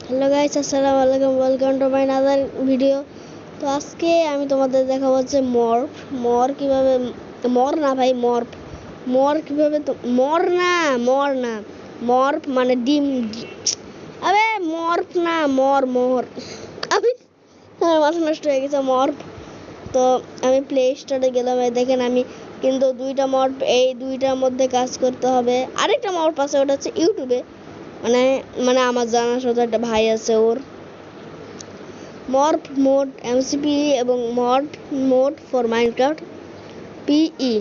Hello guys, আসসালামু আলাইকুম, welcome to my another video. তো আজকে আমি তোমাদের দেখাবো হচ্ছে মর কিভাবে মর্ফ মানে ডিম। আবে মর্ফ না মর আমি আমার মাথা নষ্ট হয়ে গেছে মর্ফ। তো আমি প্লে স্টোরে গেলাম, দেখেন আমি কিন্তু দুইটা মর্ফ, এই দুইটার মধ্যে কাজ করতে হবে। আরেকটা মর্ফ আছে, ওটা হচ্ছে ইউটিউবে, মানে মানে আমার জানার সাথে একটা ভাই আছে, ওর মর্ফ মোড এমসিপি এবং মোড ফর মাইনক্রাফট পিই।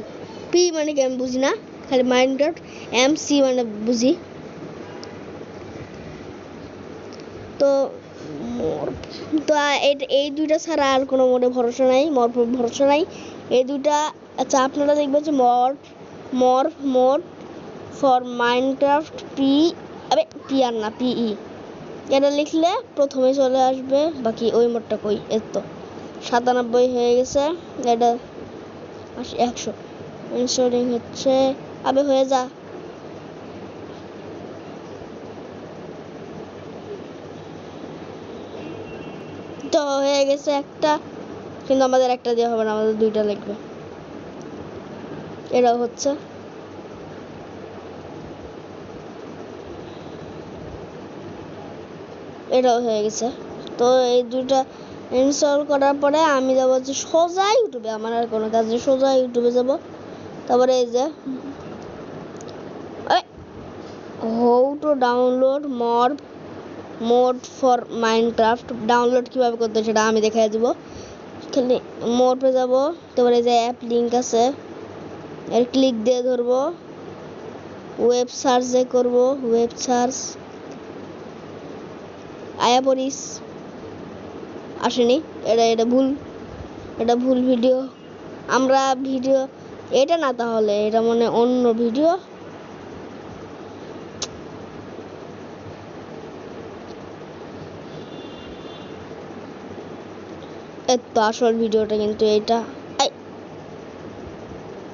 পি মানে কি আমি বুঝি না, খালি মাইনক্রাফট এমসি মানে বুঝি। তো তো এই দুইটা ছাড়া আর কোনো মোডে ভরসা নাই, মর্ফের ভরসা নাই। এই দুইটা আচ্ছা, আপনারা দেখবেন যে morph mod for Minecraft P আর না পিই, এটা লিখলে প্রথমে চলে আসবে। বাকি ওই মোডটা কই, এর তো 97 হয়ে গেছে, এটা 100 ইনস্টলিং হচ্ছে। আবে হয়ে যা, তো হয়ে গেছে একটা, কিন্তু আমাদের একটা দিয়ে হবে না, আমাদের দুইটা লাগবে। এটাও হচ্ছে, এটাও হয়ে গেছে। তো এই দুইটা ইনস্টল করার পরে আমি যাব হচ্ছে সোজা ইউটিউবে, আমার আর কোনো কাজ নেই, সোজা ইউটিউবে যাব। তারপরে এই যে how to download mode for Minecraft, download কীভাবে করতে সেটা আমি দেখাই দেবো। খালি মোডে যাব, তারপরে যে অ্যাপ লিঙ্ক আছে এর ক্লিক দিয়ে ধরবো, ওয়েব সার্চে করব, ওয়েব সার্চ আয়া পড়িস, আসেনি, এটা ভুল ভিডিও। আমরা ভিডিও এটা না, তাহলে এটা মনে অন্য ভিডিও। এই তো আসল ভিডিওটা, কিন্তু এটা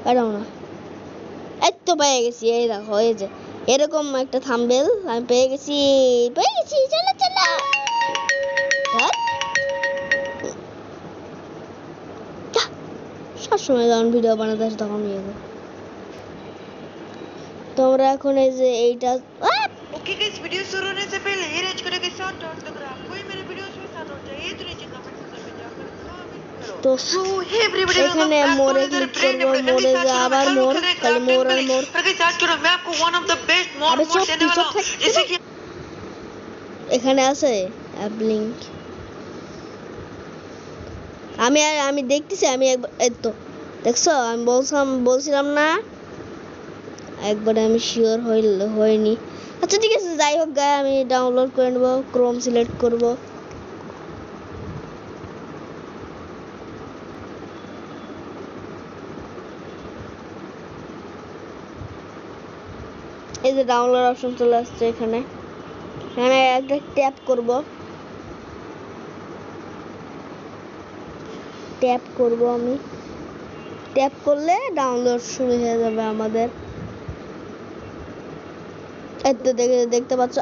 এটাও না। এই তো পেয়ে গেছি, এই দেখো, এই যে এরকম একটা থাম্বনেল আমি পেয়ে গেছি। চলো চলো, সবসময় যখন ভিডিও বানাতে আসে তখন তোমরা এখন এই যে এইটা ओके गाइस, वीडियो शुरू होने से पहले ये रेज करो के साथ और अगर आपको ही मेरे वीडियोस में साथ हो चाहिए तो नीचे कमेंट सेक्शन में जाकर कमेंट करो। तो सो हे एवरीबॉडी, এখানে মোড়ে ক্লিক করব, মোড়ে যে আবার মোড়, খালি মোড় আর মোড়। और गाइस आज करो मैं आपको वन ऑफ द बेस्ट আবে मोड देने वाला हूं, जैसे कि এখানে আছে অ্যাপ লিংক। আমি দেখতেছি, আমি একবার এই তো দেখছো, আমি বলছিলাম না একবারে আমি শিওর হইনি। আচ্ছা ঠিক আছে, যাই হোক গায়ে আমি ডাউনলোড করে নেব, ক্রোম সিলেক্ট করব। এই যে ডাউনলোড অপশন চলে আসছে, এখানে একটা ট্যাপ করব, আমি ট্যাপ করলে ডাউনলোড শুরু হয়ে যাবে আমাদের। এই তো দেখতে পাচ্ছ,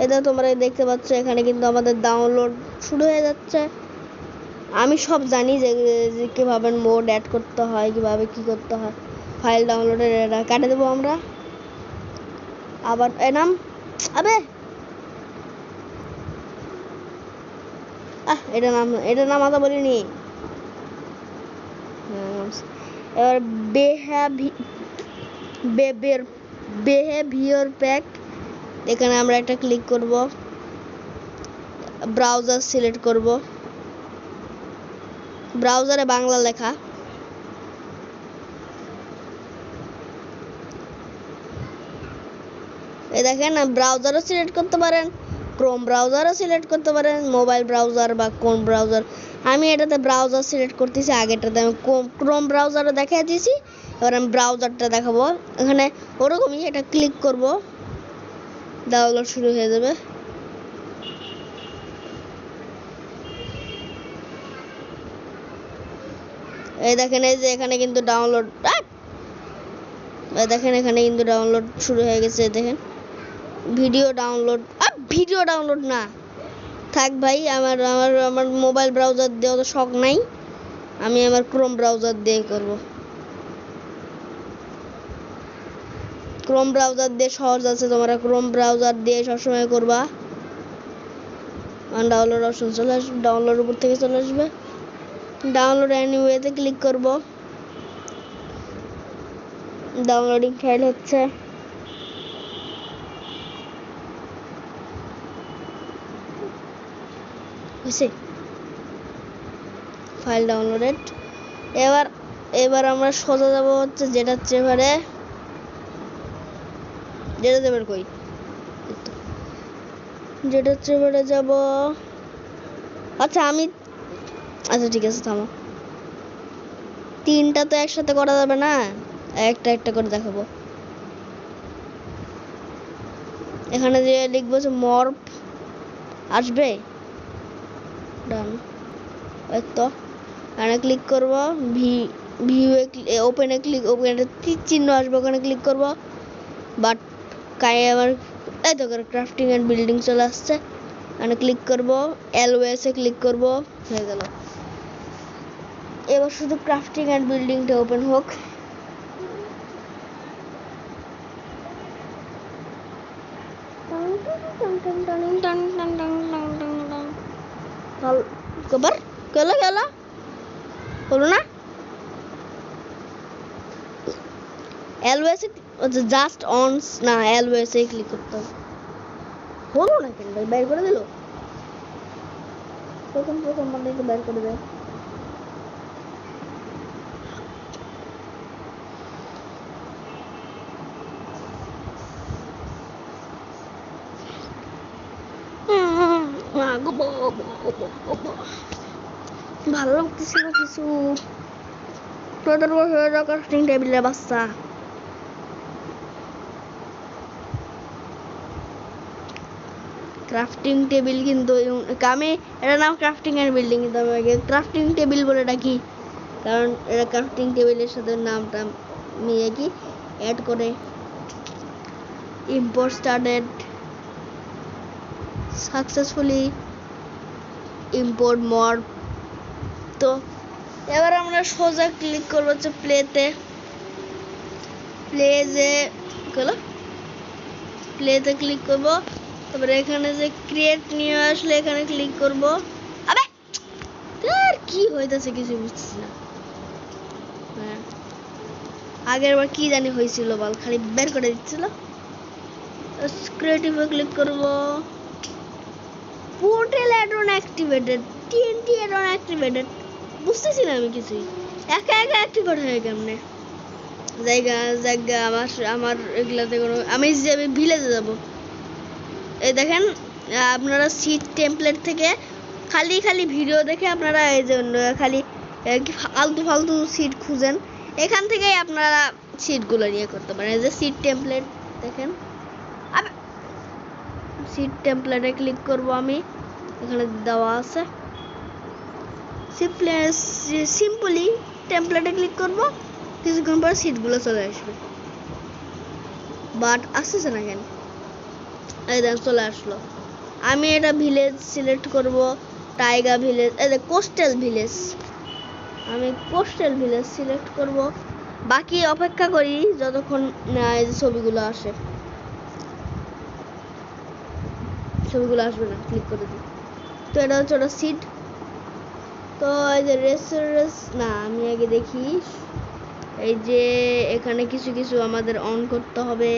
এটা তোমরা দেখতে পাচ্ছ, এখানে কিন্তু আমাদের ডাউনলোড শুরু হয়ে যাচ্ছে। আমি সব জানি যে কিভাবে মোড অ্যাড করতে হয়, কিভাবে কি করতে হয়। ফাইল ডাউনলোডের এটা কাটে দেবো আমরা, আবার এনাম আবে এটা নামাতে বলিনি। এবার বিহেভিয়ার প্যাক, এখানে আমরা একটা ক্লিক করব, ব্রাউজার সিলেক্ট করব, ব্রাউজারে বাংলা লেখা। এই দেখেন, ব্রাউজারও সিলেক্ট করতে পারেন, ক্রোম ব্রাউজারও সিলেক্ট করতে পারেন, মোবাইল ব্রাউজার বা কোন ব্রাউজার। আমি এটাতে ব্রাউজার সিলেক্ট করতেছি, আগেটাতে আমি ক্রোম ব্রাউজারে দেখিয়ে দিয়েছি, এবার আমি ব্রাউজারটা দেখাবো। এখানে ওরকমই এটা ক্লিক করব, ডাউনলোড শুরু হয়ে যাবে। এই দেখেন, এই যে এখানে কিন্তু ডাউনলোড, দেখেন এখানে কিন্তু ডাউনলোড শুরু হয়ে গেছে, দেখেন ভিডিও ডাউনলোড না থাক ভাই, আমার আমার আমার মোবাইল ব্রাউজার দিয়ে অত শখ নাই, আমি আমার ক্রোম ব্রাউজার দিয়ে করব। ক্রোম ব্রাউজার দিয়ে সহজ আছে, তোমরা ক্রোম ব্রাউজার দিয়ে সবসময় করবা। ডাউনলোড অপশন চলে আসবে, ডাউনলোড উপর থেকে চলে আসবে, ডাউনলোড এনিওয়েতে ক্লিক করব। ডাউনলোডিং ফাইল হচ্ছে, হয়েছে ফাইল ডাউনলোডেড। এবার এবার আমরা সোজা যাব হচ্ছে যেটা চেভারে, যেটা চেভার কই, যেটা চেভারে যাব। আচ্ছা ঠিক আছে থামো, তিনটা তো একসাথে করা যাবে না, একটা একটা করে দেখাবো। এখানে যে লিখবো যে মর্ফ আসবে, ডান। তো এখানে ক্লিক করব, ওপেনে তীর চিহ্ন আসবে, ওখানে ক্লিক করব। বাট আমার এই তো ক্রাফটিং এন্ড বিল্ডিং চলে আসছে, এখানে ক্লিক করব, এলওএস এ ক্লিক করব, হয়ে গেল। এবার শুধু ক্রাফটিং এন্ড বিল্ডিংটা ওপেন হোক। কবার গেল হলো না, এলওএস জাস্ট অন না, এলওএস এ ক্লিক করতে হবে। হলো না কেন ভাই, বাইর করে দিল, প্রথম আমাদেরকে বাইর করে দেয়। ভালো লাগতেছে না কিছু, তোদের বসে ক্রাফটিং টেবিলের বাচ্চা। ক্রাফটিং টেবিল কিন্তু আমি এটা নাম ক্রাফটিং এন্ড বিল্ডিং, কিন্তু আমি আগে ক্রাফটিং টেবিল বলে ডাকি, কারণ এটা ক্রাফটিং টেবিলের সাথে নামটা নিয়ে কি অ্যাড করে। Import started successfully, import morph. তো এবার আমরা সোজা ক্লিক করবো হচ্ছে প্লেতে, প্লেতে ক্লিক করব। তারপরে এখানে যে ক্রিয়েট নিয়ে আসলে এখানে ক্লিক করব। আবে আর কি হইতাছে কিছু বুঝতেছি না। হ্যাঁ, আগের বার কি জানি হয়েছিল বল, খালি বের করে দিচ্ছিল। ক্রিয়েটিভে ক্লিক করব, portal add-on activated, TNT add-on activated, বুঝতেছি না আমি কিছুই, একা অ্যাক্টিভেট হয়ে কেমনে জায়গা আমার এগুলাতে কোনো, আমি যাবে ভিলেজে যাব। এই দেখেন আপনারা সিট টেমপ্লেট থেকে খালি ভিডিও দেখে আপনারা এই যে খালি ফালতু সিট খুঁজেন, এখান থেকেই আপনারা সিটগুলো নিয়ে করতে পারেন। এই যে সিট টেমপ্লেট দেখেন, সিট টেমপ্লেটে ক্লিক করব আমি, এখানে দেওয়া আছে। সিম্পলি টেমপ্লেটে ক্লিক করব, কিছুক্ষণ পর সিটগুলো চলে আসবে। বাট আসছে না কেন, এই দেখ চলে আসলো। আমি এটা ভিলেজ সিলেক্ট করব, টাইগার ভিলেজ, এই যে কোস্টাল ভিলেজ, আমি কোস্টাল ভিলেজ সিলেক্ট করব। বাকি অপেক্ষা করি যতক্ষণ না এই যে ছবিগুলো আসে, ছবিগুলো আসবে না, ক্লিক করে দিই। তো এটা হচ্ছে ওটা সিট। তো এই যে রেস না, আমি আগে দেখি এই যে এখানে কিছু আমাদের অন করতে হবে।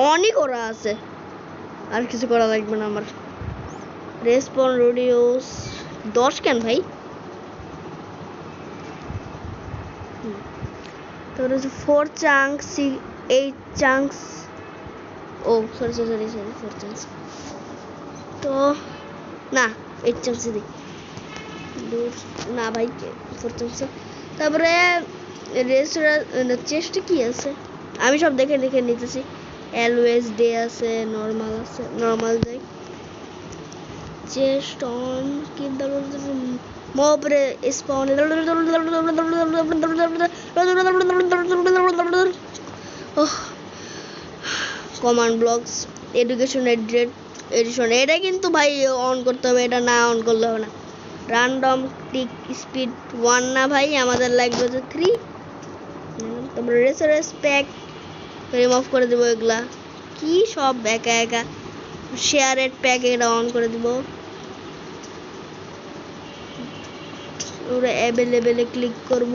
অনই করা আছে, আর কিছু করা লাগবে না আমার। রেসপন রেডিওস 10 কেন ভাই, তো 4 চাঙ্কস 8 চাঙ্কস, ও সরি 4 চাঙ্কস, তো না 8 চাঙ্কস দিই না ভাই, 4 চাঙ্কস। তারপরে চেস্টে কি আছে আমি সব দেখে নিতেছি। এলওএস ডে আছে, নরমাল আছে, নরমাল যাই। চেস্ট অন কি মোবরে স্পন, কমান্ড ব্লকস, এডুকেশন এডিশন, এটা কিন্তু ভাই অন করতে হবে, এটা না অন করলে হবে না। রান্ডম টিক স্পিড 1 না ভাই, আমাদের লাগবে যে 3। তারপরে রেসারেস প্যাক রিমুভ করে দেবো এগুলা, কি সব একা একা। শেয়ারের প্যাক এটা অন করে দিব, ওরা অ্যাভেলেবেলে ক্লিক করব,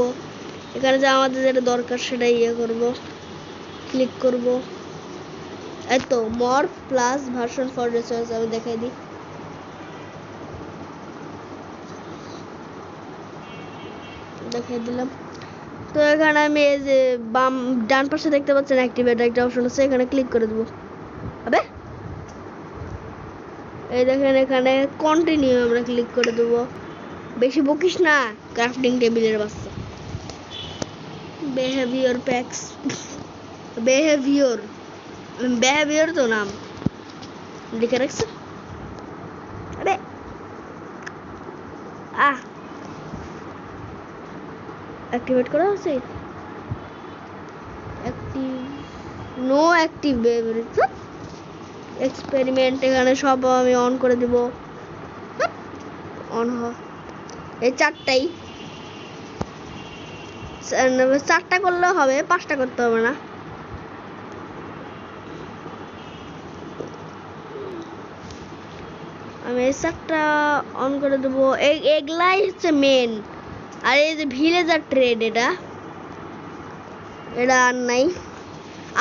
এখানে যা আমাদের যেটা দরকার সেটা ইয়ে করব, ক্লিক করব। এই তো মর প্লাস ভার্সন ফর রিসার্চ আমি দেখাই দিই। দেখাই দিলাম। তো এখানে আমি এই যে ডান পাশে দেখতে পাচ্ছেন অ্যাক্টিভেট একটা অপশন আছে, এখানে ক্লিক করে দেবো। আবে এই দেখেন এখানে কন্টিনিউ আমরা ক্লিক করে দেবো। বেশি বকিস না ক্রাফটিং টেবিলের বাচ্চা। বিহেভিয়ার প্যাকস, বিহেভিয়ার তো নাম লিখে রাখছে। আরে অ্যাক্টিভেট করা আছে, অ্যাক্টিভ নো অ্যাক্টিভ এক্সপেরিমেন্ট, এখানে সব আমি অন করে দিব। অন এই চারটাই, 4টা করলেও হবে, 5টা করতে হবে না। আমি এই 4টা অন করে দেবো। এগুলাই হচ্ছে মেন। আর এই যে ভিলেজার ট্রেড, এটা আর নাই।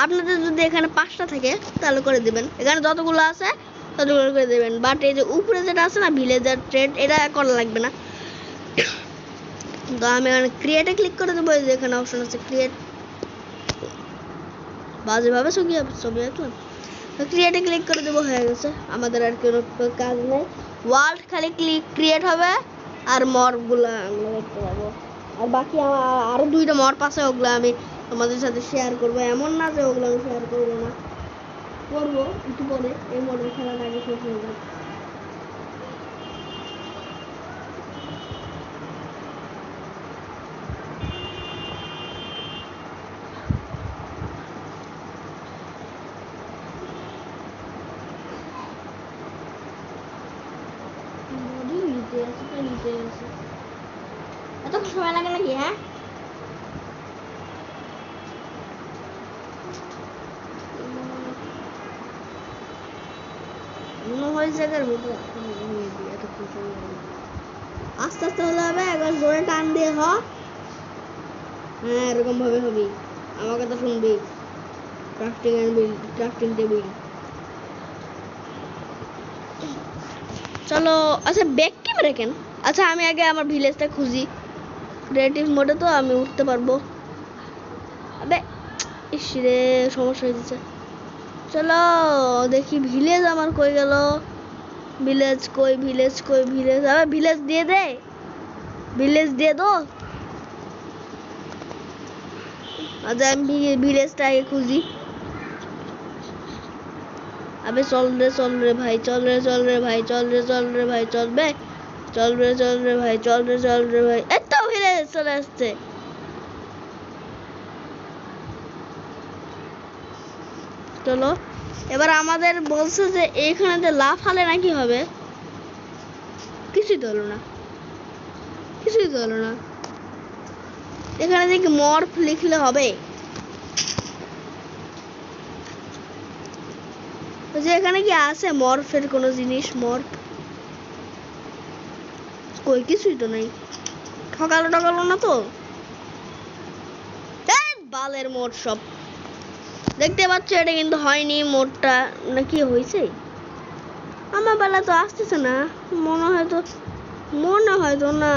আপনাদের যদি এখানে 5টা থাকে তাহলে করে দিবেন, এখানে যতগুলো আছে ততগুলো করে দেবেন। বাট এই যে উপরে যেটা আছে না ভিলেজার ট্রেড, এটা করা লাগবে না। তো আমি এখানে ক্রিয়েটে ক্লিক করে দেবো, এই যে এখানে অপশন আছে ক্রিয়েট, বাজেভাবে ছবি আঁকলাম। ক্রিয়েটে ক্লিক করে দেবো, হয়ে গেছে। আমাদের আর কোনো কাজ নেই, ওয়ার্ল্ড খালি ক্রিয়েট হবে আর মরগুলো আমরা দেখতে পাবো। আর বাকি আমার আরও 2টা মর পাশে, ওগুলো আমি তোমাদের সাথে শেয়ার করবো। এমন না যে ওগুলো আমি শেয়ার করবো না, করবো একটু পরে, এই মডেল খেলার আগে শেষ হয়ে যাবে। এত সময় লাগে নাকি? হ্যাঁ ওই জায়গার মতো আস্তে আস্তে হলে হবে, একবার জোরে টান দিয়ে হ্যাঁ এরকম ভাবে হবি, আমার কথা শুনবি। ক্রাফটিং টেবিল চলো। আচ্ছা ব্যাক ক্যামেরা কেন? আচ্ছা আমি আগে আমার ভিলেজটা খুঁজি, ক্রিয়েটিভ মোডে তো আমি উঠতে পারবো। আবে ইস রে, সমস্যা হয়ে যাচ্ছে। চলো দেখি ভিলেজ আমার কই গেল, ভিলেজ কই, আবে ভিলেজ দিয়ে দে, ভিলেজ দিয়ে দো। আচ্ছা আমি ভিলেজটা আগে খুঁজি। আবে চল রে ভাই, চল রে ভাই, এত ভিলেজ চলে আসছে। চলো এবার আমাদের বলছে যে এইখানে লাফালে নাকি হবে, কিছুই তো হলো না। এখানে দেখি মর্ফ লিখলে হবে, যে এখানে কি আছে মর্ফের কোনো জিনিস? মর্ফ কই, কিছুই তো নাই। ঠকালো না তো, বালের মোড সব। দেখতে পাচ্ছ এটা কিন্তু হয়নি, মোডটা নাকি হয়েছে? আমার বেলা তো আসতেছে না, মনে হয় তো না।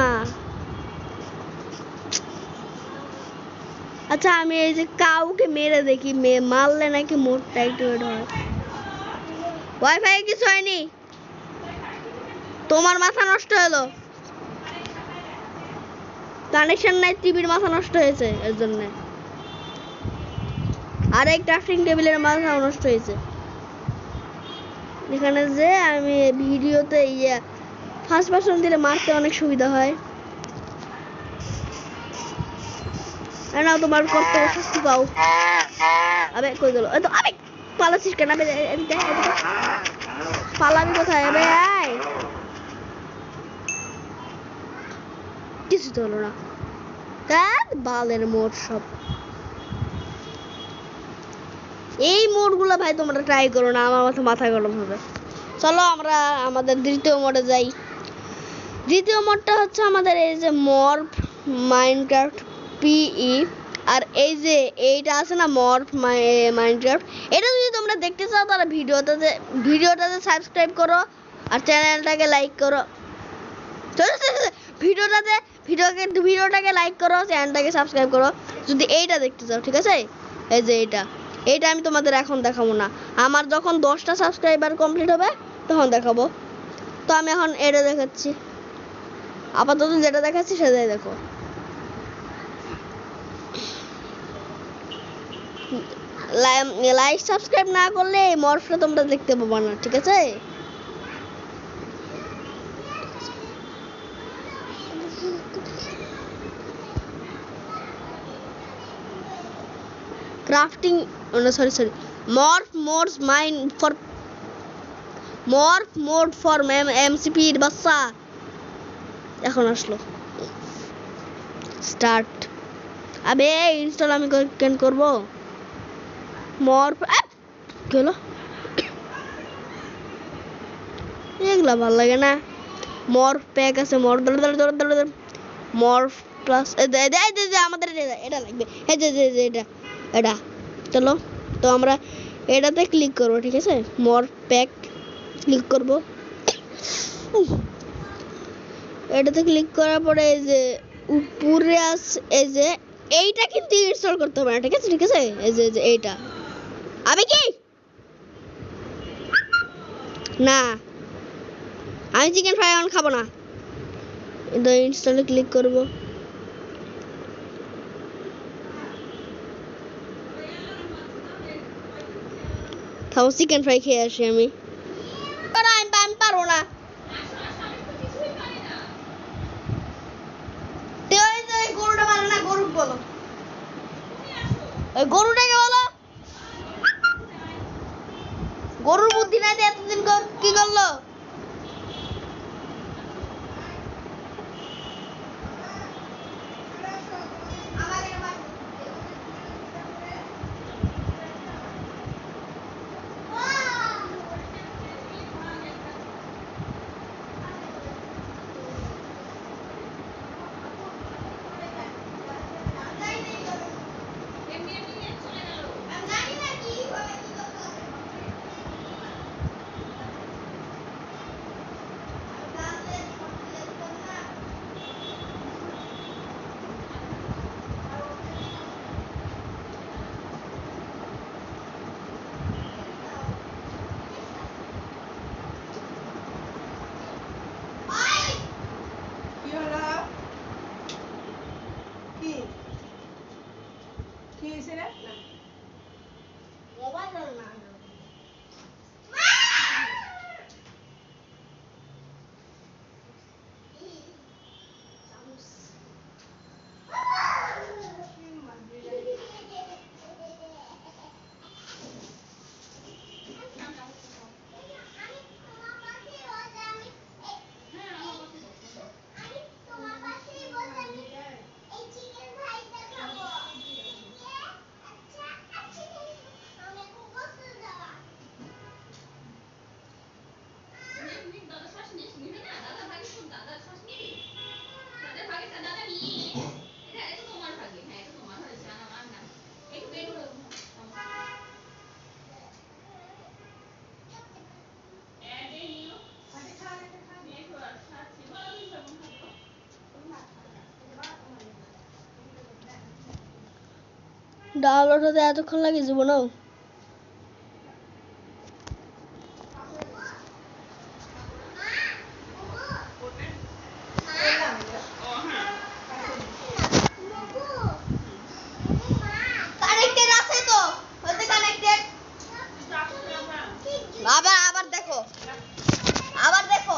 আচ্ছা আমি এই যে কাউকে মেরে দেখি, মারলে নাকি মোডটা অ্যাক্টিভেট হয়। ওয়াইফাই কিছু হয়নি, তোমার মাথা নষ্ট হলো, কানেকশন নাই, টিভির মাথা নষ্ট হয়েছে এর জন্য। আর এই ক্রাফটিং টেবিলের মাথা নষ্ট হয়েছে। এখানে যে আমি ভিডিওতে ফার্স্ট পারসন দিলে মারতে অনেক সুবিধা হয়। না তোমার করতে শাস্তি পাও। আবে কই গেল? এই তো আবে পালাচ্ছিস কেন? পালাবি কোথায়? আয়, কিছু তো হলো না। বালের মোড় সব। এই মোড়গুলো ভাই তোমরা ট্রাই করো না, আমার মাথা গরম হবে। চলো আমরা আমাদের দ্বিতীয় মোড়ে যাই। দ্বিতীয় মোডটা হচ্ছে আমাদের এই যে মর্ফ মাইনক্রাফট পিই, আর এই যে এইটা আছে না মর্ফ মাইনক্রাফট, এটা যদি তোমরা দেখতে চাও তাহলে ভিডিওটাতে সাবস্ক্রাইব করো আর চ্যানেলটাকে লাইক করো। ভিডিওটাকে লাইক করো, চ্যানেলটাকে সাবস্ক্রাইব করো যদি এইটা দেখতে চাও, ঠিক আছে? এই যে এইটা আমি তোমাদের এখন দেখাবো না, আমার যখন 10টা সাবস্ক্রাইবার কমপ্লিট হবে তখন দেখাবো। তো আমি এখন এটা দেখাচ্ছি, আপাতত যেটা দেখাচ্ছি সেটাই দেখো। লাইক সাবস্ক্রাইব না করলে এই মর্ফটা তোমরা দেখতে পাবো না, ঠিক আছে? Crafting, sorry, morph mod for MCP এর বাচ্চা এখন আসলো। স্টার্ট। আবে ইনস্টল আমি কেন করব? মর্ফ গেল, এগুলা ভালো লাগে না। মর্ফ প্যাক আছে, মর্ফ প্লাস আমাদের এটা লাগবে। এই যে এটা চলো, তো আমরা এটাতে ক্লিক করব, ঠিক আছে? মর্ফ প্যাক ক্লিক করব। এটাতে ক্লিক করার পরে এই যে উপরে আছে এই যে এইটা কিন্তু ইনস্টল করতে হবে না, ঠিক আছে? এই যে এইটা আমি কি না, আমি চিকেন ফ্রাই এখন খাবো না। এটা ইনস্টলে ক্লিক করব। খাবো চিকেন ফ্রাই খেয়ে আসি আমি পারবো না। গরুটা মারে না, গরু বলো, গরুটাকে বলো। গরুর বুদ্ধি নাই, এতদিন কি করলো? ডাউনলোড হতে এতক্ষণ লাগে জীবনেও? আবার দেখো, আবার দেখো।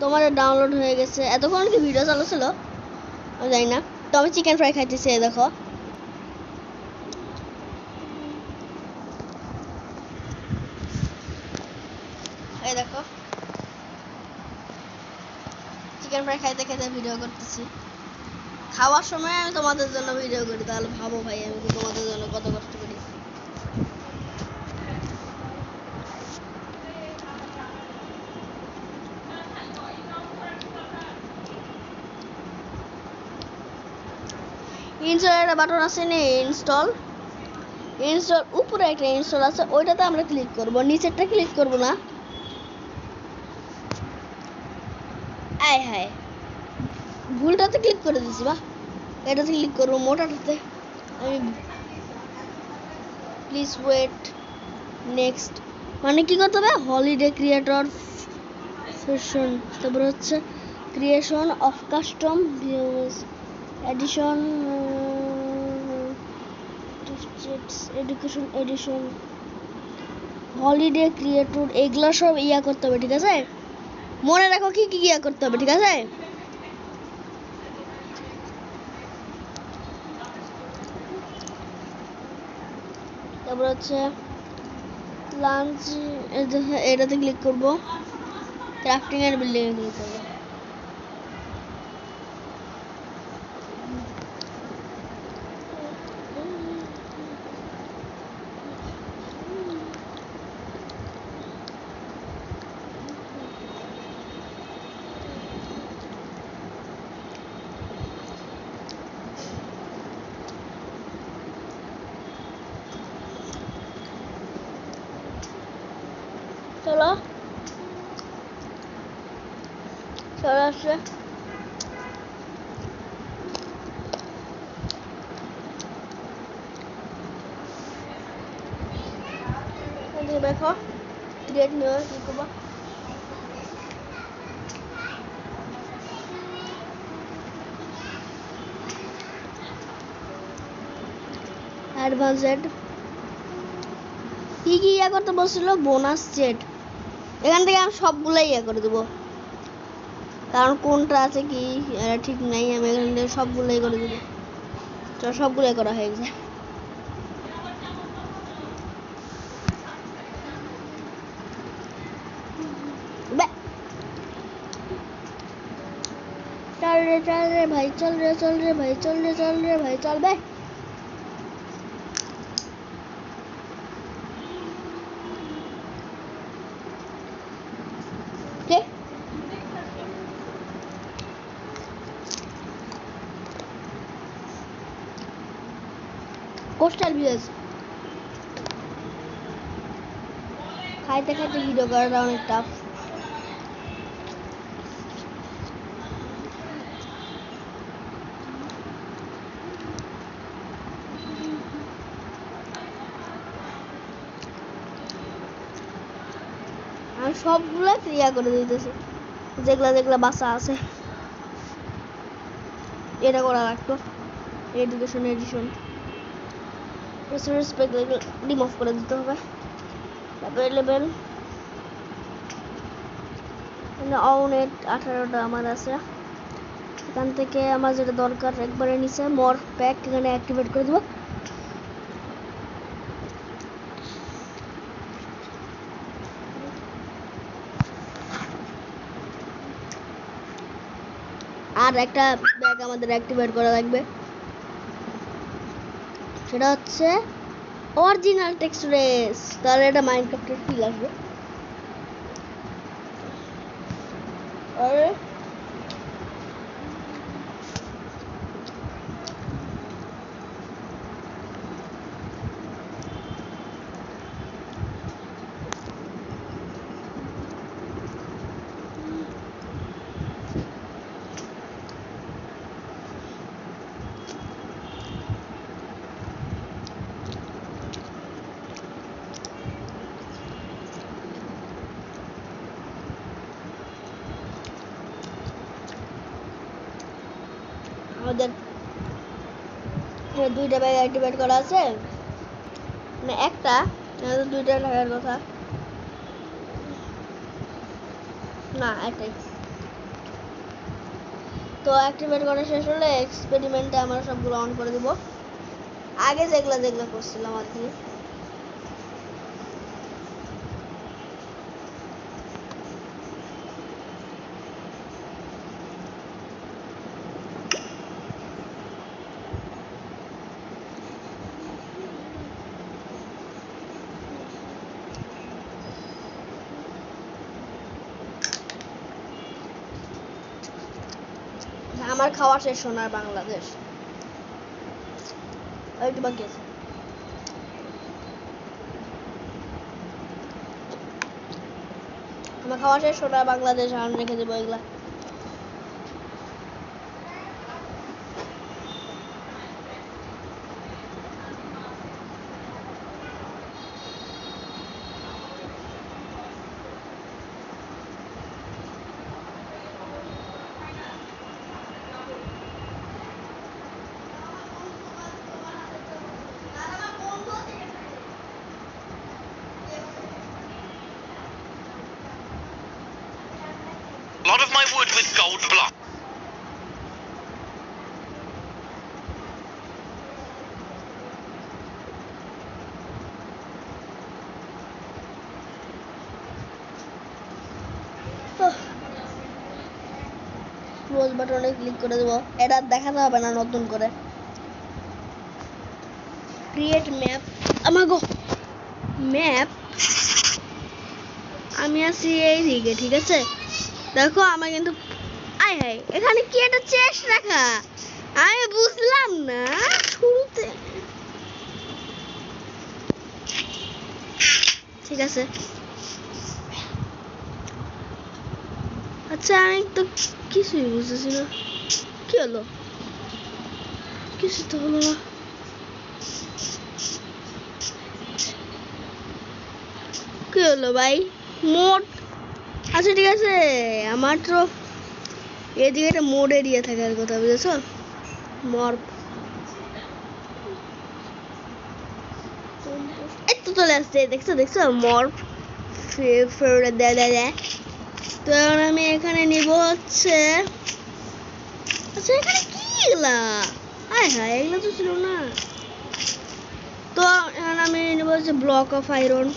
তোমার ডাউনলোড হয়ে গেছে। এতক্ষণ কি ভিডিও চালু ছিল আমি জানি না। তো আমি চিকেন ফ্রাই খাইতেছি, এই দেখো। এই দেখো চিকেন ফ্রাই খাইতে খাইতে ভিডিও করতেছি। খাওয়ার সময় আমি তোমাদের জন্য ভিডিও করি, তাহলে ভাবো ভাই আমি তোমাদের জন্য কত কষ্ট করি। ইনস্টল একটা বাটন আছে না, ইনস্টল উপরে একটা ইনস্টল আছে, ওইটাতে আমরা ক্লিক করব, নিচেরটা ক্লিক করব না। আয় হায়, ভুলটাতে ক্লিক করে দিছি। বাহ, এটাতে ক্লিক করবো, মোটাটাতে। আমি প্লিজ ওয়েট, নেক্সট মানে কি করতে হবে? হলিডে ক্রিয়েটর সেশন, তারপর হচ্ছে creation of custom views, edition, education edition, holiday creator, এগুলা সব ইয়া করতে হবে, ঠিক আছে? মনে রাখো কি কি ইয়া করতে হবে, ঠিক আছে? তারপর হচ্ছে লাঞ্চ, এটাতে ক্লিক করব, ক্রাফটিং এন্ড বিল্ডিং এ ক্লিক করব। চলো চলে আসছে। দেখো ক্রিয়েট নিউ ক্লিক করবো। অ্যাডভান্সড কি কি ইয়া করতে বলছিল? বোনাস চেট, এখান থেকে আমি সবগুলাই ইয়া করে দেবো, কারণ কোনটা আছে কি ঠিক নাই। আমি এখান থেকে সবগুলাই করে দেবো। সবগুলাই করা হয়ে গেছে। রে ভাই, চল রে ভাই, চল রে ভাই, চল বে। কে কোস্টাল ভিউজ খাইতে খাইতে ভিডিও করাটা অনেক টাফ। আমি সবগুলো ক্লিয়ার করে দিতেছি, যেগুলা বাসা আছে। এটা করা লাগতো, এডুকেশন এডিশন রেসপেক্ট রিমুভ করে দিতে হবে। তারপরে লেভেল অনেট 18টা আমার আছে। এখান থেকে আমার যেটা দরকার একবারে নিচে মর প্যাক, এখানে অ্যাক্টিভেট করে দেবো। আর একটা ব্যাগ আমাদের অ্যাক্টিভেট করা লাগবে, সেটা হচ্ছে অরিজিনাল টেক্সচারেস। তাহলে এটা মাইনক্রাফটের ফিল আসবে। আরে আমাদের দুইটা ব্যাগ অ্যাক্টিভেট করা আছে, মানে একটা, দুইটা থাকার কথা না, একটাই। তো অ্যাক্টিভেট করা শেষ হলে এক্সপেরিমেন্টে আমরা সবগুলো অন করে দেব, আগে যেগুলা করছিলাম আর কি। আমার খাওয়া শেষ, সোনার বাংলাদেশ একটু বাকি আছে। আমার খাওয়া শেষ, সোনার বাংলাদেশ আর রেখে দেবো এগুলা। Lot of my wood with gold block. Close বাটনে ক্লিক করে দেবো, এটা দেখাতে হবে না নতুন করে। ক্রিয়েট ম্যাপ, আমাগো ম্যাপ, আমি আছি এই দিকে, ঠিক আছে? দেখো আমার কিন্তু আয় হায়, এখানে কি একটা চেস্ট রাখা, আমি বুঝলাম না শুরুতে। ঠিক আছে, আচ্ছা আমি তো কিছুই বুঝতেছি না, কি হলো? কিছু তো হলো না। কি হলো ভাই? মোড, আচ্ছা ঠিক আছে, আমার তো এদিকে একটা মোড এরিয়া থাকার কথা, বুঝেছো? মর্প এই তো চলে আসছে, দেখছো মর্প তো এখন আমি এখানে নিব হচ্ছে, আচ্ছা এখানে কি এগুলা? হায় হায়, এগুলা তো ছিল না। তো এখন আমি নিব হচ্ছে ব্লক অফ আয়রন,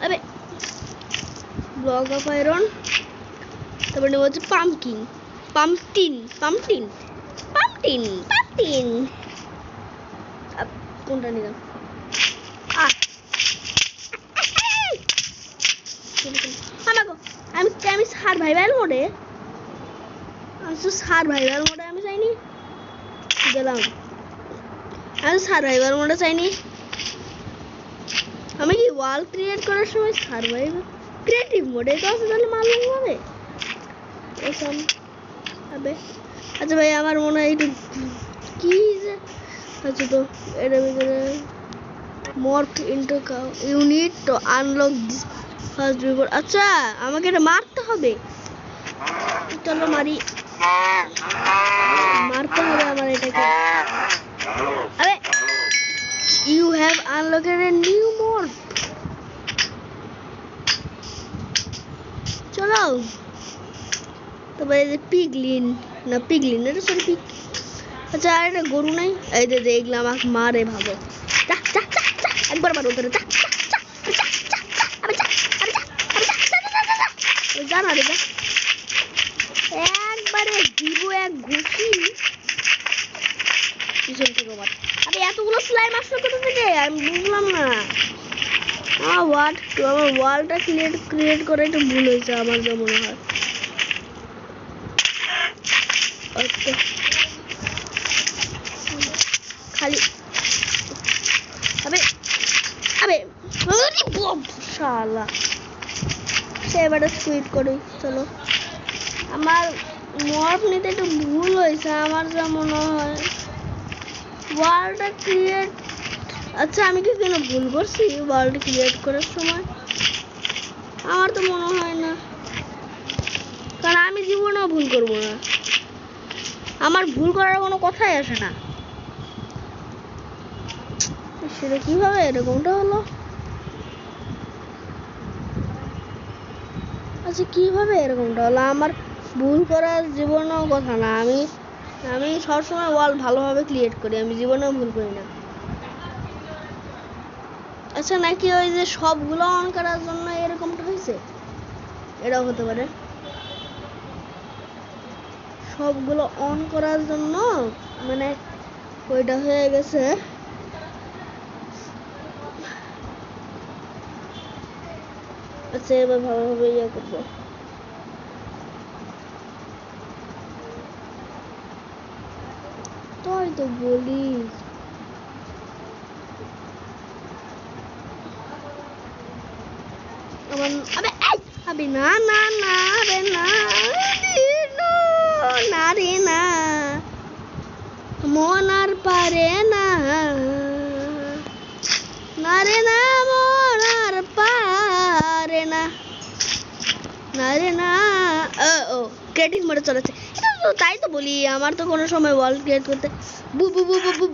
আরে ব্লক অফ আয়রন, তারপর নেব হচ্ছে পাম্পকিন। পাম্পটিন পাম্পটিন পাম্পটিন পাম্পটিন কোনটা নিলাম আমি সার্ভাইভাল মোডে আমি চাইনি গেলাম আমি সার্ভাইভাল মোডে চাইনি আমি কি ওয়াল ক্রিয়েট করার সময় সার্ভাইভাল ক্রিয়েটিভ মোডে তো আছে তাহলে মারলাম হবে আচ্ছা ভাই আমার মনে হয় একটু কি যে আচ্ছা তো এটার ভিতরে morph into unit two unlock this first before আচ্ছা আমাকে এটা মারতে হবে চলো মারতে হবে আমার এটাকে আরে you have unlocked a new morph চলো তারপরে এই যে পিগলিন এটা সরি পিগ আচ্ছা আর এটা গরু নাই এই যে দেখলাম আমাকে মারে ভালো একবার মারো তোরে জানা রে একবারে দিব এক ঘুষি পিছন থেকে মার আরে এতগুলো স্লাইম আসলো কোথা থেকে আমি বুঝলাম না আমার ওয়ালটা ক্রিয়েট করে একটু ভুল হয়েছে আমার যা মনে হয় আচ্ছা খালি আবে শালা সে এবারে সুইট করি চলো আমার মর্ফ নিতে একটু ভুল হয়েছে আমার যা মনে হয় ওয়ালটা ক্রিয়েট আচ্ছা আমি কি কোনো ভুল করছি ওয়ালটা ক্রিয়েট করার সময় আমার তো মনে হয় না কারণ আমি জীবনেও ভুল করবো না আমার ভুল করার কোনো কথাই আসে না সেটা কিভাবে এরকমটা হলো আচ্ছা কিভাবে এরকমটা হলো আমার ভুল করার জীবনেও কথা না আমি সবসময় ওয়াল ভালোভাবে ক্রিয়েট করি আমি জীবনেও ভুল করি না আচ্ছা নাকি ওই যে সবগুলো অন করার জন্য এরকমটা হয়েছে এটাও হতে পারে সবগুলো অন করার জন্য মানে ওইটা হয়ে গেছে আচ্ছা এবার ভালোভাবে ইয়ে করবো তাই তো বলি আবে না না না রে না না রে না মন আর পারে না না রে না মন আর পারে না না রে না ও ক্রিয়েটিভ মোডে চলেছে তাই তো বলি আমার তো কোনো সময় ওয়াল ক্রিয়েট করতে বু বু বু বু